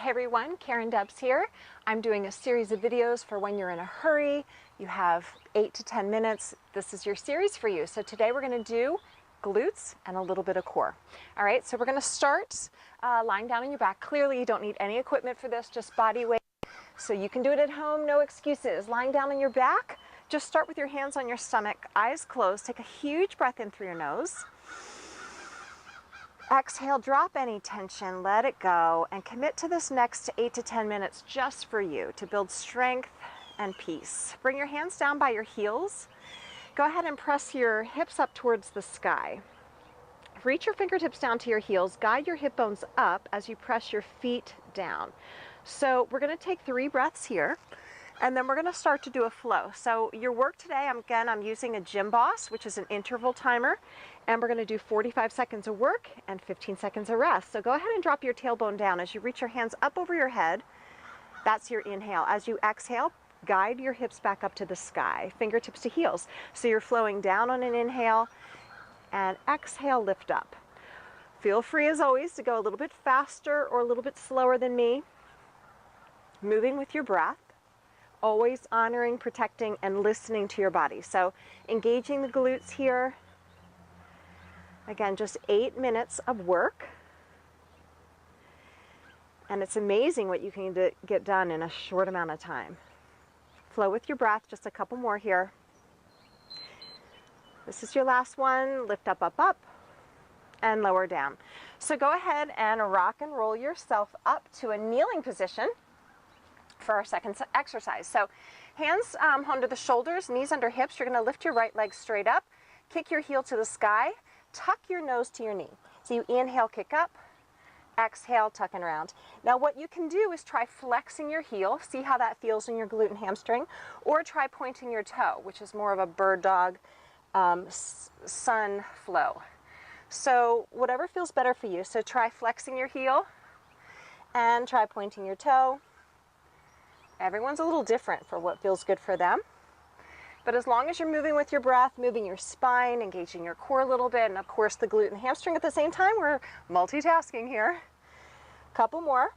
Hey everyone, Karen Debs here. I'm doing a series of videos for when you're in a hurry. You have 8 to 10 minutes. This is your series for you. So today we're going to do glutes and a little bit of core. All right, so we're going to start lying down on your back. Clearly you don't need any equipment for this, just body weight. So you can do it at home, no excuses. Lying down on your back, just start with your hands on your stomach, eyes closed. Take a huge breath in through your nose. Exhale, drop any tension, let it go, and commit to this next 8 to 10 minutes just for you to build strength and peace. Bring your hands down by your heels. Go ahead and press your hips up towards the sky. Reach your fingertips down to your heels. Guide your hip bones up as you press your feet down. So we're going to take 3 breaths here, and then we're going to start to do a flow. So your work today, I'm using a Gymboss, which is an interval timer, and we're going to do 45 seconds of work and 15 seconds of rest. So go ahead and drop your tailbone down as you reach your hands up over your head. That's your inhale. As you exhale, guide your hips back up to the sky, fingertips to heels. So you're flowing down on an inhale, and exhale, lift up. Feel free as always to go a little bit faster or a little bit slower than me. Moving with your breath, always honoring, protecting, and listening to your body. So engaging the glutes here. Again, just 8 minutes of work. And it's amazing what you can get done in a short amount of time. Flow with your breath, just a couple more here. This is your last one. Lift up, up, up, and lower down. So go ahead and rock and roll yourself up to a kneeling position for our second exercise. So hands under the shoulders, knees under hips. You're going to lift your right leg straight up, kick your heel to the sky, tuck your nose to your knee. So you inhale, kick up, exhale, tuck and round. Now what you can do is try flexing your heel, see how that feels in your glute and hamstring, or try pointing your toe, which is more of a bird dog sun flow. So whatever feels better for you. So try flexing your heel and try pointing your toe. Everyone's a little different for what feels good for them. But as long as you're moving with your breath, moving your spine, engaging your core a little bit, and of course the glute and hamstring at the same time, we're multitasking here. Couple more.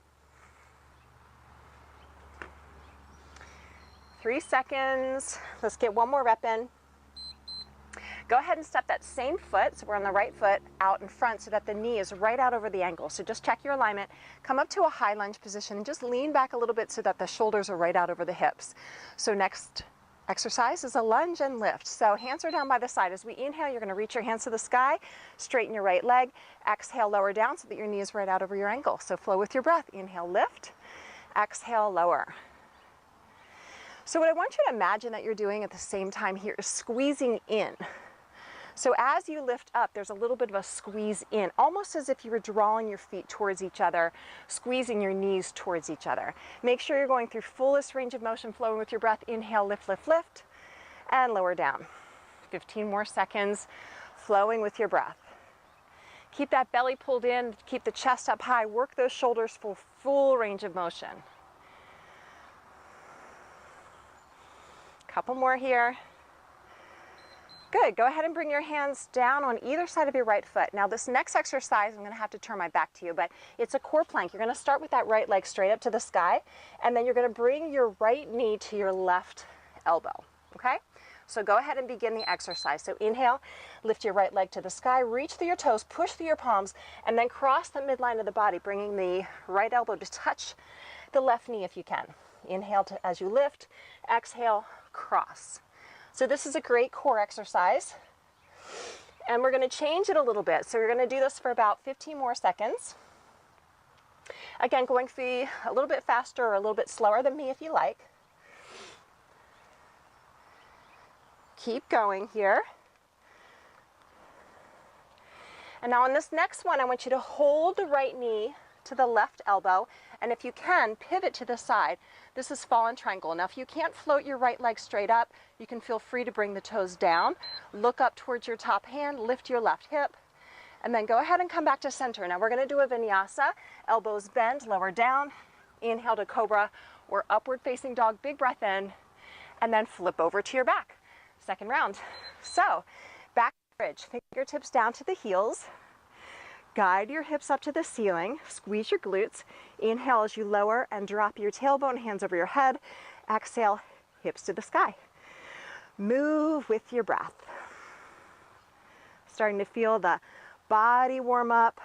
3 seconds. Let's get one more rep in. Go ahead and step that same foot, so we're on the right foot, out in front so that the knee is right out over the ankle. So just check your alignment. Come up to a high lunge position and just lean back a little bit so that the shoulders are right out over the hips. So next exercise is a lunge and lift. So hands are down by the side. As we inhale, you're going to reach your hands to the sky, straighten your right leg, exhale, lower down so that your knee is right out over your ankle. So flow with your breath. Inhale, lift, exhale, lower. So what I want you to imagine that you're doing at the same time here is squeezing in. So as you lift up, there's a little bit of a squeeze in, almost as if you were drawing your feet towards each other, squeezing your knees towards each other. Make sure you're going through fullest range of motion, flowing with your breath. Inhale, lift, lift, lift, and lower down. 15 more seconds, flowing with your breath. Keep that belly pulled in, keep the chest up high, work those shoulders for full range of motion. Couple more here. Good. Go ahead and bring your hands down on either side of your right foot. Now this next exercise, I'm going to have to turn my back to you, but it's a core plank. You're going to start with that right leg straight up to the sky, and then you're going to bring your right knee to your left elbow. Okay? So go ahead and begin the exercise. So inhale, lift your right leg to the sky, reach through your toes, push through your palms, and then cross the midline of the body, bringing the right elbow to touch the left knee if you can. Inhale as you lift, exhale, cross. So this is a great core exercise, and we're going to change it a little bit. So we're going to do this for about 15 more seconds. Again, going through a little bit faster or a little bit slower than me if you like. Keep going here. And now on this next one, I want you to hold the right knee to the left elbow, and if you can, pivot to the side. This is fallen triangle. Now if you can't float your right leg straight up, you can feel free to bring the toes down, look up towards your top hand, lift your left hip, and then go ahead and come back to center. Now we're going to do a Vinyasa, elbows bend, lower down, inhale to cobra or upward facing dog, big breath in, and then flip over to your back. Second round. So back bridge, fingertips down to the heels. Guide your hips up to the ceiling. Squeeze your glutes. Inhale as you lower and drop your tailbone, hands over your head. Exhale, hips to the sky. Move with your breath. Starting to feel the body warm up,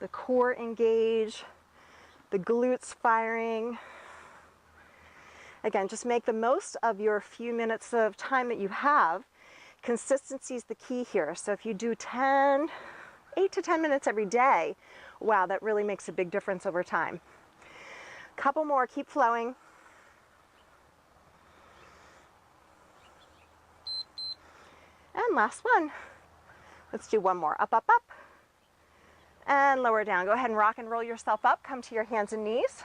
the core engage, the glutes firing. Again, just make the most of your few minutes of time that you have. Consistency is the key here. So if you do 8 to 10 minutes every day, wow, that really makes a big difference over time. Couple more, keep flowing. And last one. Let's do one more. Up, up, up. And lower down. Go ahead and rock and roll yourself up. Come to your hands and knees.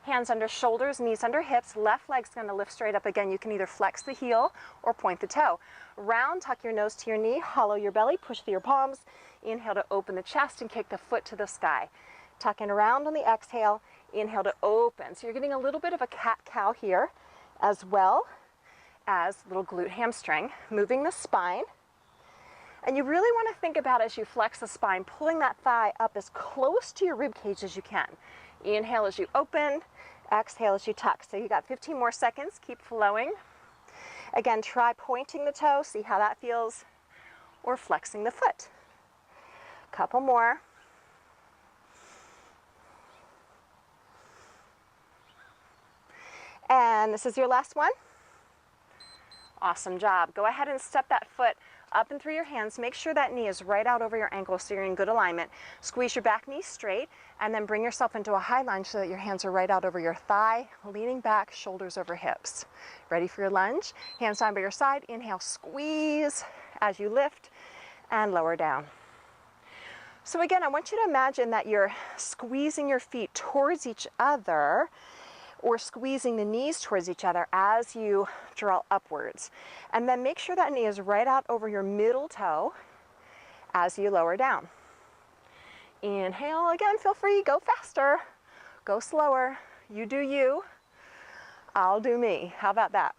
Hands under shoulders, knees under hips. Left leg's going to lift straight up again. You can either flex the heel or point the toe. Round, tuck your nose to your knee, hollow your belly, push through your palms. Inhale to open the chest and kick the foot to the sky. Tuck in around on the exhale. Inhale to open. So you're getting a little bit of a cat-cow here, as well as little glute hamstring. Moving the spine. And you really want to think about, as you flex the spine, pulling that thigh up as close to your rib cage as you can. Inhale as you open, exhale as you tuck. So you got 15 more seconds, keep flowing. Again, try pointing the toe, see how that feels, or flexing the foot. Couple more. And this is your last one. Awesome job. Go ahead and step that foot up and through your hands. Make sure that knee is right out over your ankle so you're in good alignment. Squeeze your back knee straight and then bring yourself into a high lunge so that your hands are right out over your thigh, leaning back, shoulders over hips. Ready for your lunge? Hands down by your side. Inhale, squeeze as you lift and lower down. So again, I want you to imagine that you're squeezing your feet towards each other, or squeezing the knees towards each other as you draw upwards. And then make sure that knee is right out over your middle toe as you lower down. Inhale, again, feel free, go faster, go slower. You do you, I'll do me. How about that?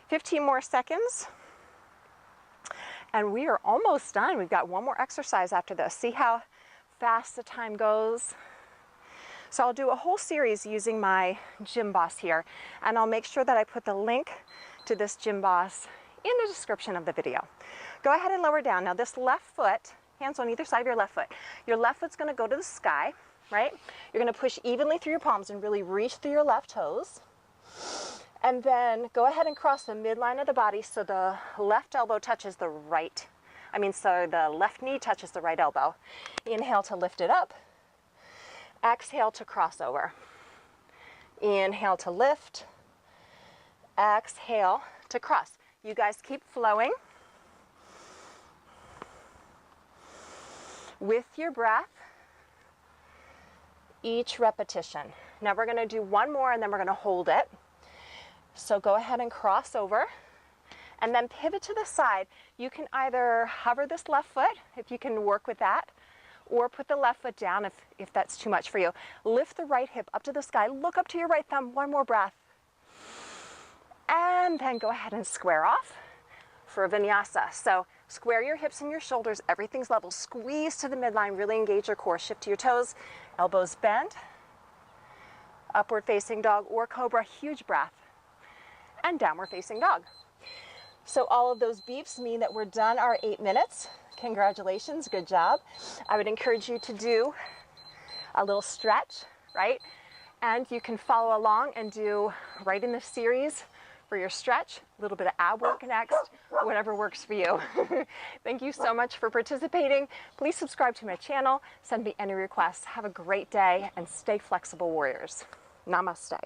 15 more seconds. And we are almost done. We've got one more exercise after this. See how fast the time goes? So I'll do a whole series using my Gymboss here, and I'll make sure that I put the link to this Gymboss in the description of the video. Go ahead and lower down. Now this left foot, hands on either side of your left foot's going to go to the sky, right? You're going to push evenly through your palms and really reach through your left toes. And then go ahead and cross the midline of the body so the left elbow touches the right. So the left knee touches the right elbow. Inhale to lift it up. Exhale to cross over. Inhale to lift. Exhale to cross. You guys keep flowing with your breath each repetition. Now we're going to do one more and then we're going to hold it. So go ahead and cross over and then pivot to the side. You can either hover this left foot, if you can work with that, or put the left foot down if that's too much for you. Lift the right hip up to the sky. Look up to your right thumb. One more breath. And then go ahead and square off for a Vinyasa. So square your hips and your shoulders. Everything's level. Squeeze to the midline. Really engage your core. Shift to your toes. Elbows bend. Upward facing dog or cobra. Huge breath. And downward facing dog. So all of those beeps mean that we're done our 8 minutes. Congratulations, good job. I would encourage you to do a little stretch, right? And you can follow along and do right in the series for your stretch, a little bit of ab work next, whatever works for you. Thank you so much for participating. Please subscribe to my channel, send me any requests. Have a great day and stay flexible, warriors. Namaste.